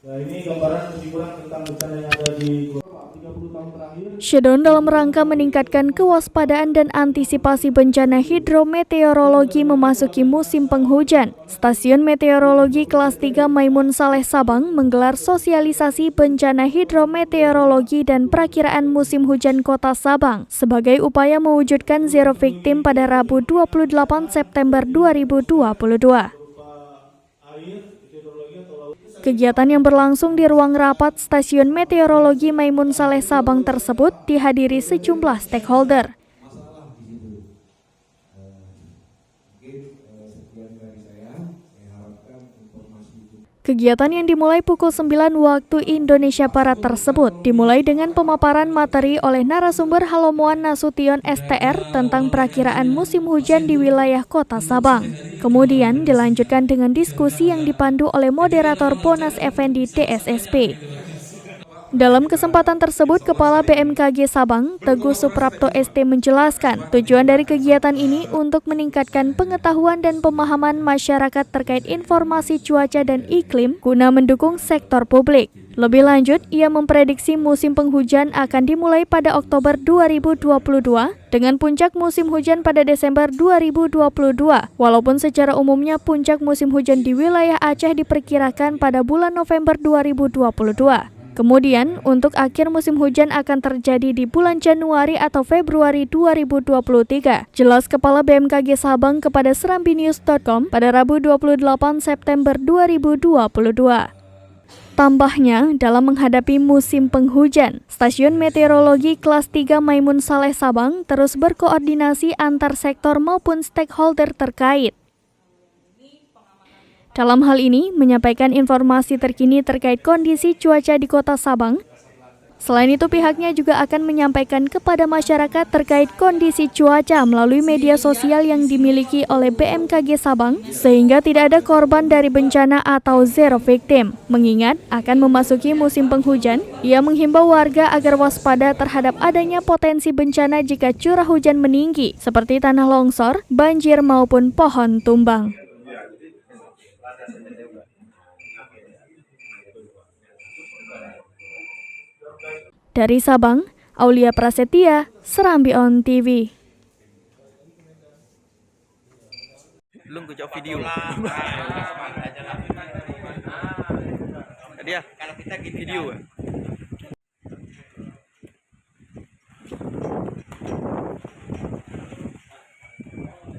Nah, ini gambaran lebih kurang tentang bencana yang ada di 30 tahun terakhir. Shutdown dalam rangka meningkatkan kewaspadaan dan antisipasi bencana hidrometeorologi memasuki musim penghujan. Stasiun Meteorologi Kelas 3 Maimun Saleh Sabang menggelar sosialisasi bencana hidrometeorologi dan perakiraan musim hujan Kota Sabang sebagai upaya mewujudkan zero victim pada Rabu 28 September 2022. Kegiatan yang berlangsung di ruang rapat Stasiun Meteorologi Maimun Saleh Sabang tersebut dihadiri sejumlah stakeholder. Kegiatan yang dimulai pukul 9 waktu Indonesia Barat tersebut dimulai dengan pemaparan materi oleh narasumber Halomoan Nasution STR tentang perakiraan musim hujan di wilayah Kota Sabang. Kemudian dilanjutkan dengan diskusi yang dipandu oleh moderator Bonas Effendi DSSP. Dalam kesempatan tersebut, Kepala BMKG Sabang, Teguh Suprapto ST menjelaskan tujuan dari kegiatan ini untuk meningkatkan pengetahuan dan pemahaman masyarakat terkait informasi cuaca dan iklim guna mendukung sektor publik. Lebih lanjut, ia memprediksi musim penghujan akan dimulai pada Oktober 2022 dengan puncak musim hujan pada Desember 2022. Walaupun secara umumnya puncak musim hujan di wilayah Aceh diperkirakan pada bulan November 2022. Kemudian, untuk akhir musim hujan akan terjadi di bulan Januari atau Februari 2023. Jelas Kepala BMKG Sabang kepada serambinews.com pada Rabu 28 September 2022. Tambahnya, dalam menghadapi musim penghujan, Stasiun Meteorologi Kelas 3 Maimun Saleh Sabang terus berkoordinasi antar sektor maupun stakeholder terkait. Dalam hal ini, menyampaikan informasi terkini terkait kondisi cuaca di Kota Sabang. Selain itu, pihaknya juga akan menyampaikan kepada masyarakat terkait kondisi cuaca melalui media sosial yang dimiliki oleh BMKG Sabang, sehingga tidak ada korban dari bencana atau zero victim. Mengingat akan memasuki musim penghujan, ia menghimbau warga agar waspada terhadap adanya potensi bencana jika curah hujan meninggi, seperti tanah longsor, banjir maupun pohon tumbang. Dari Sabang, Aulia Prasetya, Serambi On TV. Belum kejauh video. Dia kalau kita video.